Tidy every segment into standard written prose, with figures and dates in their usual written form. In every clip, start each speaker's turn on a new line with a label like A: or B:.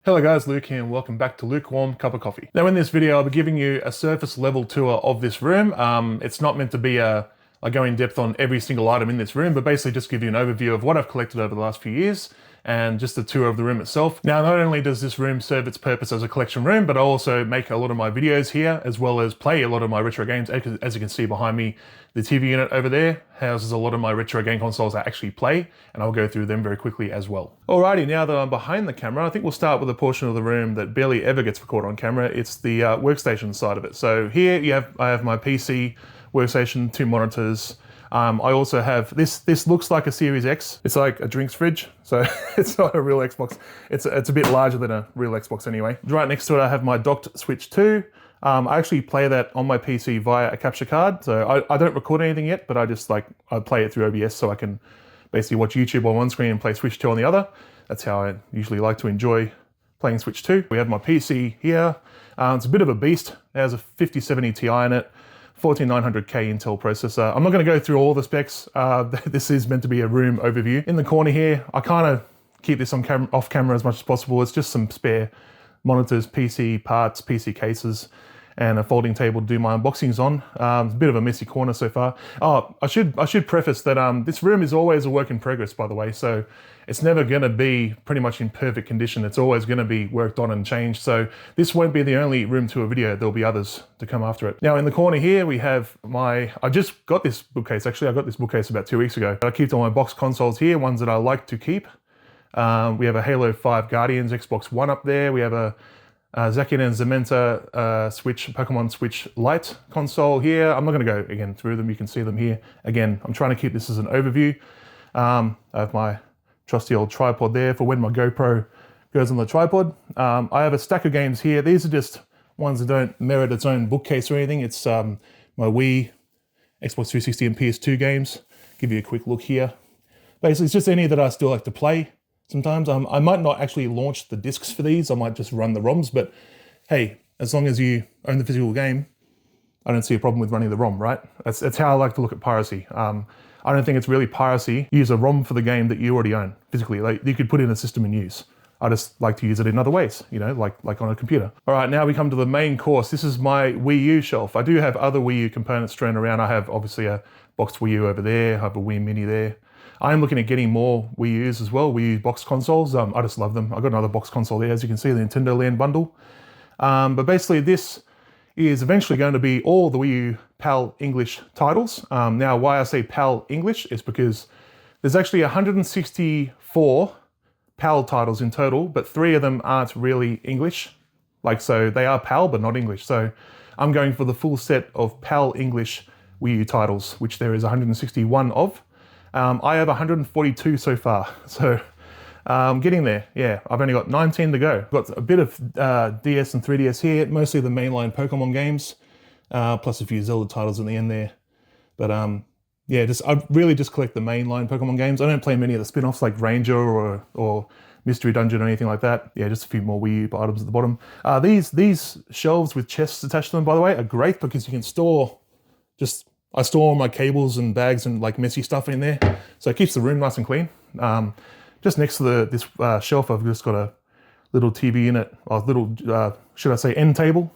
A: Hello guys, Luke here and welcome back to Lukewarm Cup of Coffee. Now in this video I'll be giving you a surface level tour of this room. It's not meant to be I go in depth on every single item in this room, but basically just give you an overview of what I've collected over the last few years and just a tour of the room itself. Now not only does this room serve its purpose as a collection room, but I also make a lot of my videos here as well as play a lot of my retro games. As you can see behind me, the TV unit over there houses a lot of my retro game consoles I actually play, and I'll go through them very quickly as well. Alrighty, now that I'm behind the camera, I think we'll start with a portion of the room that barely ever gets recorded on camera. It's the workstation side of it. So here I have my PC workstation, 2 monitors. I also have, this looks like a Series X. It's like a drinks fridge, so it's not a real Xbox. It's a bit larger than a real Xbox anyway. Right next to it I have my docked Switch 2. I actually play that on my PC via a capture card, so I don't record anything yet, but I play it through OBS so I can basically watch YouTube on one screen and play Switch 2 on the other. That's how I usually like to enjoy playing Switch 2. We have my PC here. It's a bit of a beast. It has a 5070 Ti in it, 14900K Intel processor. I'm not going to go through all the specs. This is meant to be a room overview. In the corner here, I kind of keep this off camera as much as possible. It's just some spare monitors, PC parts, PC cases, and a folding table to do my unboxings on. It's a bit of a messy corner so far. Oh, I should preface that this room is always a work in progress, by the way. So it's never going to be pretty much in perfect condition. It's always going to be worked on and changed. So this won't be the only room tour video. There'll be others to come after it. Now in the corner here, we have I just got this bookcase. Actually, I got this bookcase about 2 weeks ago. I keep all my box consoles here, ones that I like to keep. We have a Halo 5 Guardians Xbox One up there. We have a Zacian and Zamenta Pokemon Switch Lite console here. I'm not going to go again through them. You can see them here. Again, I'm trying to keep this as an overview. I have my trusty old tripod there for when my GoPro goes on the tripod. I have a stack of games here. These are just ones that don't merit its own bookcase or anything. It's my Wii, Xbox 360 and PS2 games. Give you a quick look here. Basically, it's just any that I still like to play. Sometimes I might not actually launch the discs for these. I might just run the ROMs, but hey, as long as you own the physical game, I don't see a problem with running the ROM, right? That's how I like to look at piracy. I don't think it's really piracy. Use a ROM for the game that you already own physically. Like you could put in a system and use. I just like to use it in other ways, you know, like on a computer. All right, now we come to the main course. This is my Wii U shelf. I do have other Wii U components strewn around. I have obviously a boxed Wii U over there. I have a Wii Mini there. I'm looking at getting more Wii U's as well, Wii U box consoles. I just love them. I've got another box console there, as you can see, the Nintendo Land bundle. But basically this is eventually going to be all the Wii U PAL English titles. Now, why I say PAL English is because there's actually 164 PAL titles in total, but 3 of them aren't really English. So they are PAL, but not English. So I'm going for the full set of PAL English Wii U titles, which there is 161 of. I have 142 so far, so getting there. Yeah, I've only got 19 to go. Got a bit of DS and 3DS here, mostly the mainline Pokemon games, plus a few Zelda titles in the end there. But yeah, I really just collect the mainline Pokemon games. I don't play many of the spin-offs like Ranger or Mystery Dungeon or anything like that. Yeah, just a few more Wii U items at the bottom. These shelves with chests attached to them, by the way, are great because you can store I store all my cables and bags and like messy stuff in there, so it keeps the room nice and clean. Just next to this shelf, I've just got a little TV unit, or little, should I say, end table.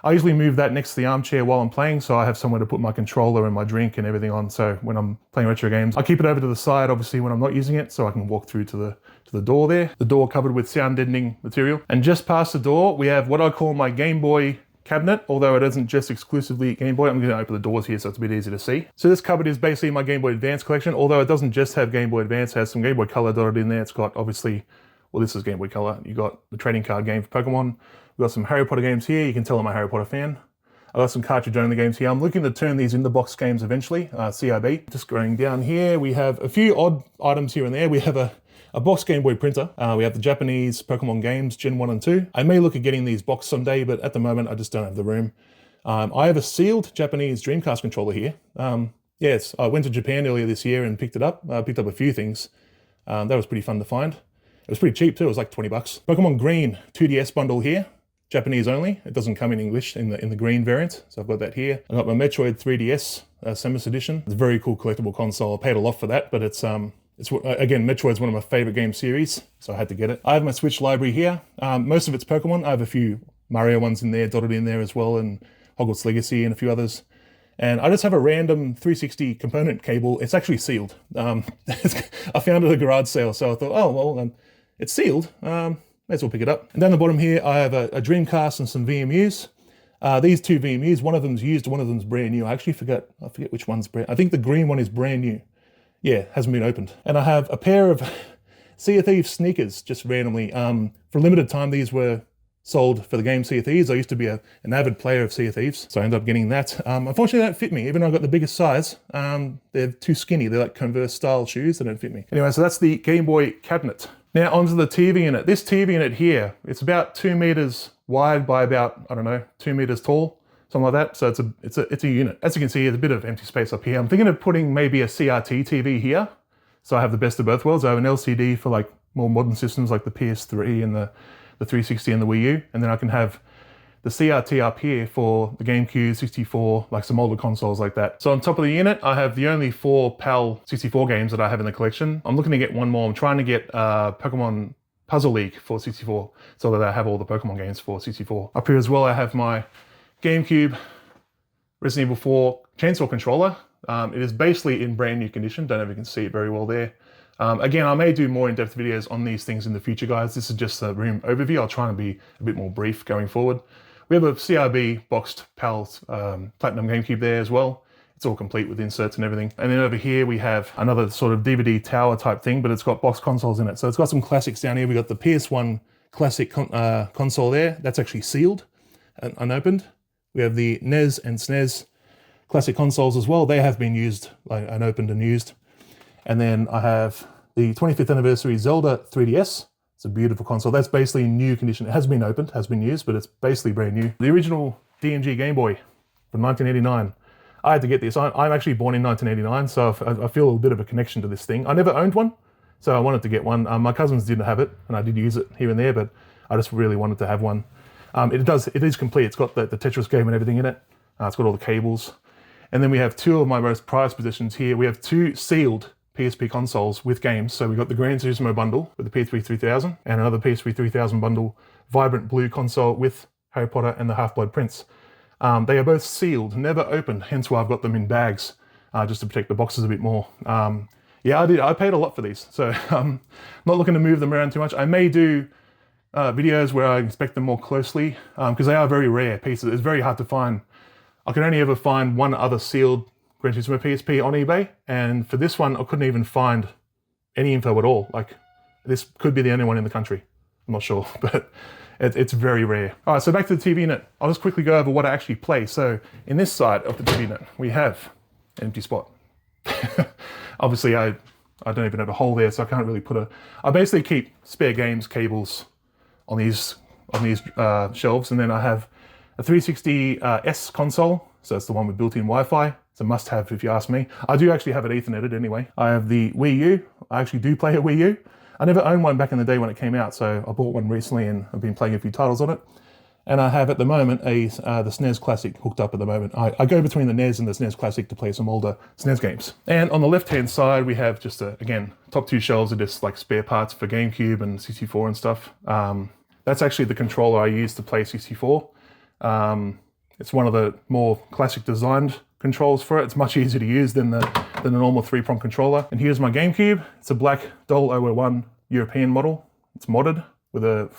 A: I usually move that next to the armchair while I'm playing, so I have somewhere to put my controller and my drink and everything on. So when I'm playing retro games, I keep it over to the side, obviously, when I'm not using it, so I can walk through to the door there. The door covered with sound deadening material, and just past the door, we have what I call my Game Boy cabinet, although it isn't just exclusively Game Boy. I'm going to open the doors here so it's a bit easier to see. So this cupboard is basically my Game Boy Advance collection, although it doesn't just have Game Boy Advance, it has some Game Boy Color dotted in there. It's got obviously, well, this is Game Boy Color. You got the trading card game for Pokemon. We've got some Harry Potter games here. You can tell I'm a Harry Potter fan. I've got some cartridge only games here. I'm looking to turn these into box games eventually, CIB. Just going down here, we have a few odd items here and there. We have a box Game Boy printer. We have the Japanese Pokemon games, Gen 1 and 2. I may look at getting these boxed someday, but at the moment I just don't have the room. I have a sealed Japanese Dreamcast controller here. Yes, I went to Japan earlier this year and picked it up. I picked up a few things. That was pretty fun to find. It was pretty cheap too, it was like 20 bucks. Pokemon Green 2DS bundle here. Japanese only. It doesn't come in English in the green variant, so I've got that here. I've got my Metroid 3DS Samus edition. It's a very cool collectible console. I paid a lot for that, but it's Again, Metroid's one of my favorite game series, so I had to get it. I have my Switch library here. Most of it's Pokemon. I have a few Mario ones in there, dotted in there as well, and Hogwarts Legacy and a few others. And I just have a random 360 component cable. It's actually sealed. I found it at a garage sale, so I thought, oh, well, it's sealed. May as well pick it up. And down the bottom here, I have a Dreamcast and some VMUs. These two VMUs, one of them's used, one of them's brand new. I forget which one's brand. I think the green one is brand new. Yeah, hasn't been opened. And I have a pair of Sea of Thieves sneakers, just randomly. For a limited time, these were sold for the game Sea of Thieves. I used to be an avid player of Sea of Thieves, so I ended up getting that. Unfortunately, they don't fit me, even though I got the biggest size. They're too skinny. They're like Converse style shoes. They don't fit me. Anyway, so that's the Game Boy cabinet. Now onto the TV unit. This TV unit here, it's about 2 meters wide by about, I don't know, 2 meters tall, something like that. So it's a unit. As you can see, there's a bit of empty space up here. I'm thinking of putting maybe a CRT TV here, so I have the best of both worlds. I have an LCD for like more modern systems like the PS3 and the 360 and the Wii U, and then I can have the CRT up here for the GameCube, 64, like some older consoles like that. So on top of the unit, I have the only 4 PAL 64 games that I have in the collection. I'm looking to get one more. I'm trying to get Pokemon Puzzle League for 64, so that I have all the Pokemon games for 64. Up here as well, I have my GameCube Resident Evil 4 chainsaw controller. It is basically in brand new condition. Don't know if you can see it very well there. Again, I may do more in-depth videos on these things in the future, guys. This is just a room overview. I'll try and be a bit more brief going forward. We have a CRB boxed PAL Platinum GameCube there as well. It's all complete with inserts and everything. And then over here we have another sort of DVD tower type thing, but it's got box consoles in it. So it's got some classics down here. We got the PS1 classic console there. That's actually sealed and unopened. We have the NES and SNES classic consoles as well. They have been used, like unopened and used. And then I have the 25th anniversary Zelda 3DS. It's a beautiful console. That's basically in new condition. It has been opened, has been used, but it's basically brand new. The original DMG Game Boy from 1989. I had to get this. I'm actually born in 1989, so I feel a bit of a connection to this thing. I never owned one, so I wanted to get one. My cousins didn't have it, and I did use it here and there, but I just really wanted to have one. It is complete. It's got the Tetris game and everything in it. It's got all the cables. And then we have 2 of my most prized possessions here. We have 2 sealed PSP consoles with games. So we got the Gran Turismo bundle with the PS3 3000 and another PS3 3000 bundle, Vibrant Blue console with Harry Potter and the Half-Blood Prince. They are both sealed, never opened, hence why I've got them in bags, just to protect the boxes a bit more. Yeah, I paid a lot for these, so I'm not looking to move them around too much. I may do videos where I inspect them more closely, because they are very rare pieces. It's very hard to find. I can only ever find one other sealed Gran Turismo PSP on eBay, and for this one I couldn't even find any info at all. Like, this could be the only one in the country. I'm not sure, but it's very rare. All right, so back to the TV unit. I'll just quickly go over what I actually play. So in this side of the TV unit, we have an empty spot. Obviously, I don't even have a hole there, so I can't really put I basically keep spare games cables on these shelves, and then I have a 360 S console. So it's the one with built-in Wi-Fi. It's a must-have if you ask me. I do actually have it Etherneted anyway. I have the Wii U. I actually do play a Wii U. I never owned one back in the day when it came out, so I bought one recently and I've been playing a few titles on it. And I have at the moment the SNES Classic hooked up at the moment. I go between the NES and the SNES Classic to play some older SNES games. And on the left-hand side, we have just, again, top 2 shelves are just like spare parts for GameCube and 64 and stuff. That's actually the controller I use to play 64. It's one of the more classic designed controls for it. It's much easier to use than a normal 3-prong controller. And here's my GameCube. It's a black Dole 001 European model. It's modded with a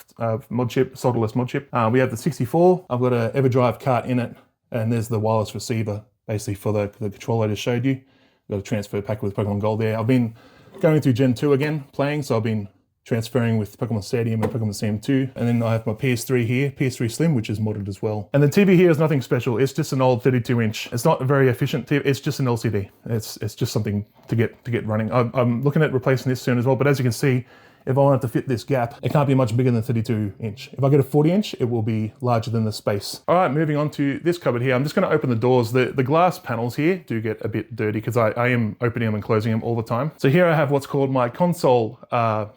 A: mod chip, solderless mod chip. We have the 64. I've got an EverDrive cart in it, and there's the wireless receiver, basically for the controller I just showed you. I've got a transfer pack with Pokemon Gold there. I've been going through Gen 2 again, playing, so I've been transferring with Pokemon Stadium and Pokemon Stadium 2. And then I have my PS3 here, PS3 Slim, which is modded as well. And the TV here is nothing special. It's just an old 32-inch. It's not a very efficient TV. It's just an LCD. It's just something to get running. I'm looking at replacing this soon as well, but as you can see, if I wanted to fit this gap, it can't be much bigger than 32-inch. If I get a 40-inch, it will be larger than the space. All right, moving on to this cupboard here. I'm just gonna open the doors. The glass panels here do get a bit dirty because I am opening them and closing them all the time. So here I have what's called my console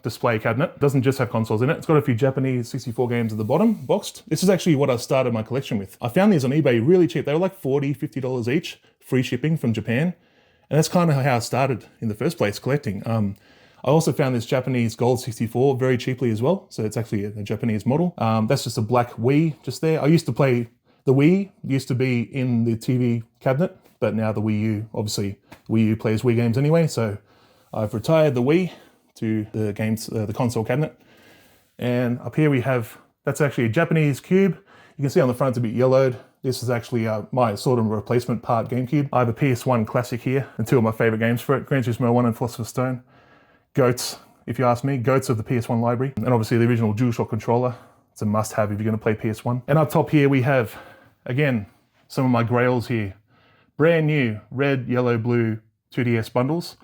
A: display cabinet. It doesn't just have consoles in it. It's got a few Japanese 64 games at the bottom, boxed. This is actually what I started my collection with. I found these on eBay really cheap. They were like $40, $50 each, free shipping from Japan. And that's kind of how I started in the first place, collecting. I also found this Japanese Gold 64 very cheaply as well. So it's actually a Japanese model. That's just a black Wii just there. I used to play, the Wii used to be in the TV cabinet, but now the Wii U, obviously Wii U plays Wii games anyway. So I've retired the Wii to the games, the console cabinet. And up here we have, that's actually a Japanese cube. You can see on the front it's a bit yellowed. This is actually my sort of replacement part GameCube. I have a PS1 Classic here and two of my favorite games for it, Gran Turismo 1 and Philosopher's Stone. Goats, if you ask me, goats of the PS1 library. And obviously the original DualShock controller. It's a must-have if you're gonna play PS1. And up top here we have, again, some of my grails here. Brand new red, yellow, blue 2DS bundles.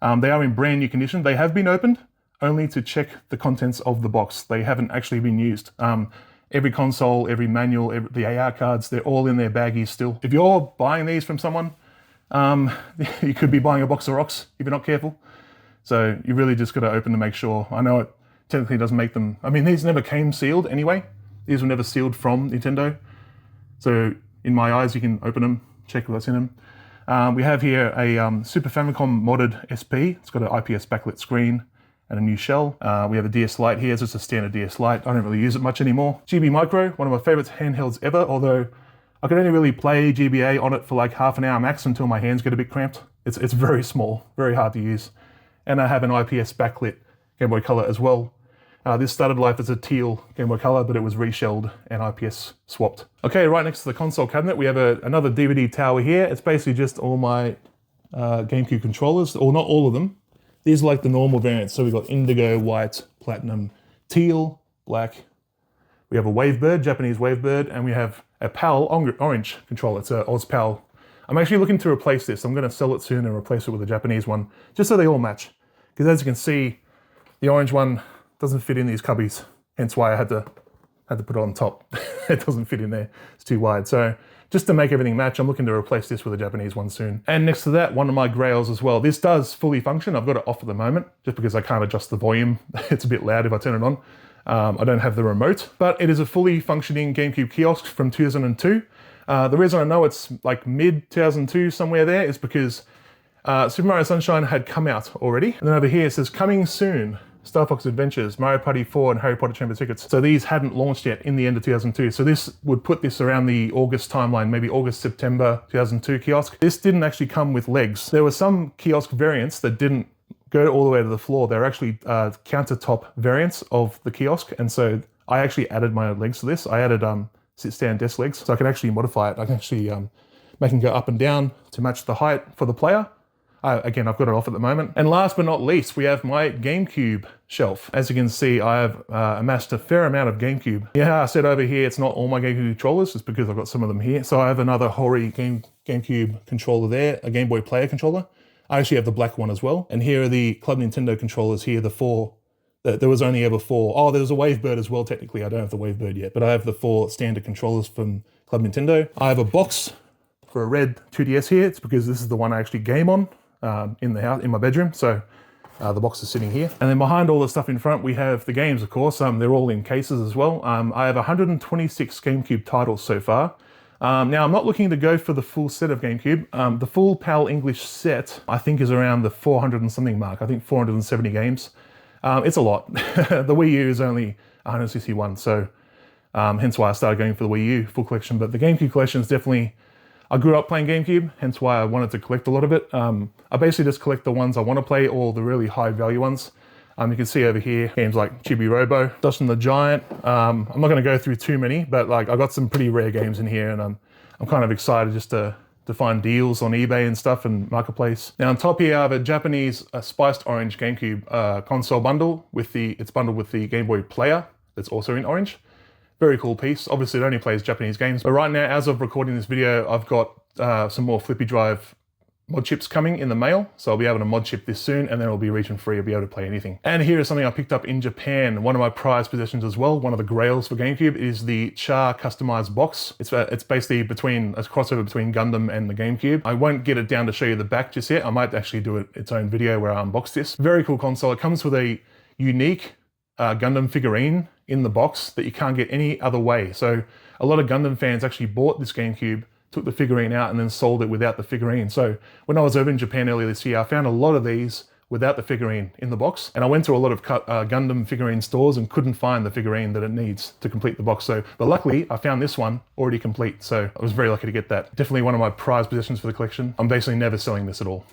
A: They are in brand new condition. They have been opened only to check the contents of the box. They haven't actually been used. Every console, every manual, the AR cards, they're all in their baggies still. If you're buying these from someone, you could be buying a box of rocks if you're not careful. So you really just got to open to make sure. I know it technically doesn't make them, I mean, these never came sealed anyway. These were never sealed from Nintendo. So in my eyes, you can open them, check what's in them. We have here a Super Famicom modded SP. It's got an IPS backlit screen and a new shell. We have a DS Lite here. It's just a standard DS Lite. I don't really use it much anymore. GB Micro, one of my favorite handhelds ever, although I can only really play GBA on it for like half an hour max until my hands get a bit cramped. It's very small, very hard to use. And I have an IPS backlit Game Boy Color as well. This started life as a teal Game Boy Color, but it was reshelled and IPS swapped. Okay, right next to the console cabinet, we have another DVD tower here. It's basically just all my GameCube controllers, or not all of them. These are like the normal variants. So we've got indigo, white, platinum, teal, black. We have a Wavebird, Japanese Wavebird, and we have a PAL orange controller. It's a OzPAL. I'm actually looking to replace this. I'm gonna sell it soon and replace it with a Japanese one, just so they all match. Because as you can see, the orange one doesn't fit in these cubbies. Hence why I had to put it on top. It doesn't fit in there, it's too wide. So just to make everything match, I'm looking to replace this with a Japanese one soon. And next to that, one of my grails as well. This does fully function. I've got it off at the moment, just because I can't adjust the volume. It's a bit loud if I turn it on. I don't have the remote, but it is a fully functioning GameCube kiosk from 2002. The reason I know it's like mid-2002, somewhere there, is because Super Mario Sunshine had come out already. And then over here it says, coming soon. Star Fox Adventures, Mario Party 4, and Harry Potter Chamber of Secrets. So these hadn't launched yet in the end of 2002. So this would put this around the August timeline, maybe August, September 2002 kiosk. This didn't actually come with legs. There were some kiosk variants that didn't go all the way to the floor. They're actually countertop variants of the kiosk. And so I actually added my legs to this. I added sit-stand desk legs. So I can actually modify it. I can actually make them go up and down to match the height for the player. Again, I've got it off at the moment. And last but not least, we have my GameCube shelf. As you can see, I have amassed a fair amount of GameCube. Yeah, I said over here, it's not all my GameCube controllers, it's because I've got some of them here. So I have another Hori GameCube controller there, a Game Boy Player controller. I actually have the black one as well. And here are the Club Nintendo controllers here, the 4. There was only ever 4. Oh, there was a Wavebird as well, technically. I don't have the Wavebird yet, but I have the 4 standard controllers from Club Nintendo. I have a box for a red 2DS here. It's because this is the one I actually game on. In the house, in my bedroom, so the box is sitting here. And then behind all the stuff in front, we have the games, of course. They're all in cases as well. I have 126 GameCube titles so far. Now, I'm not looking to go for the full set of GameCube. The full PAL English set, I think, is around the 400 and something mark. I think 470 games. It's a lot. The Wii U is only 161, so hence why I started going for the Wii U full collection. But the GameCube collection is definitely, I grew up playing GameCube, hence why I wanted to collect a lot of it. I basically just collect the ones I want to play, or the really high value ones. You can see over here, games like Chibi Robo, Dustin the Giant. I'm not going to go through too many, but like I got some pretty rare games in here, and I'm kind of excited just to find deals on eBay and stuff and Marketplace. Now on top here, I have a Japanese spiced orange GameCube console bundle it's bundled with the Game Boy Player that's also in orange. Very cool piece. Obviously, it only plays Japanese games. But right now, as of recording this video, I've got some more flippy drive mod chips coming in the mail. So I'll be able to mod chip this soon, and then it'll be region free. I'll be able to play anything. And here is something I picked up in Japan. One of my prized possessions as well. One of the grails for GameCube is the Char customized box. It's basically a crossover between Gundam and the GameCube. I won't get it down to show you the back just yet. I might actually do its own video where I unbox this. Very cool console. It comes with a unique Gundam figurine in the box that you can't get any other way. So a lot of Gundam fans actually bought this GameCube took the figurine out and then sold it without the figurine. So when I was over in Japan earlier this year, I found a lot of these without the figurine in the box. And I went to a lot of Gundam figurine stores and couldn't find the figurine that it needs to complete the box. So, but luckily I found this one already complete. So I was very lucky to get that. Definitely one of my prized possessions for the collection. I'm basically never selling this at all,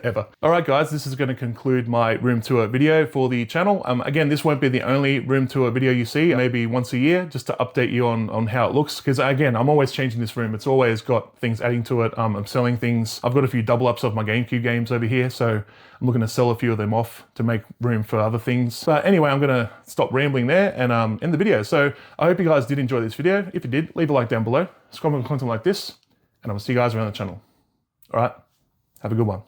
A: ever. All right, guys, this is gonna conclude my room tour video for the channel. Again, this won't be the only room tour video you see, maybe once a year, just to update you on how it looks. Because again, I'm always changing this room. It's always got things adding to it. I'm selling things. I've got a few double ups of my GameCube games over here. So I'm looking to sell a few of them off to make room for other things. But anyway, I'm gonna stop rambling there and end the video. So I hope you guys did enjoy this video. If you did, leave a like down below, subscribe for content like this, and I will see you guys around the channel. All right, have a good one.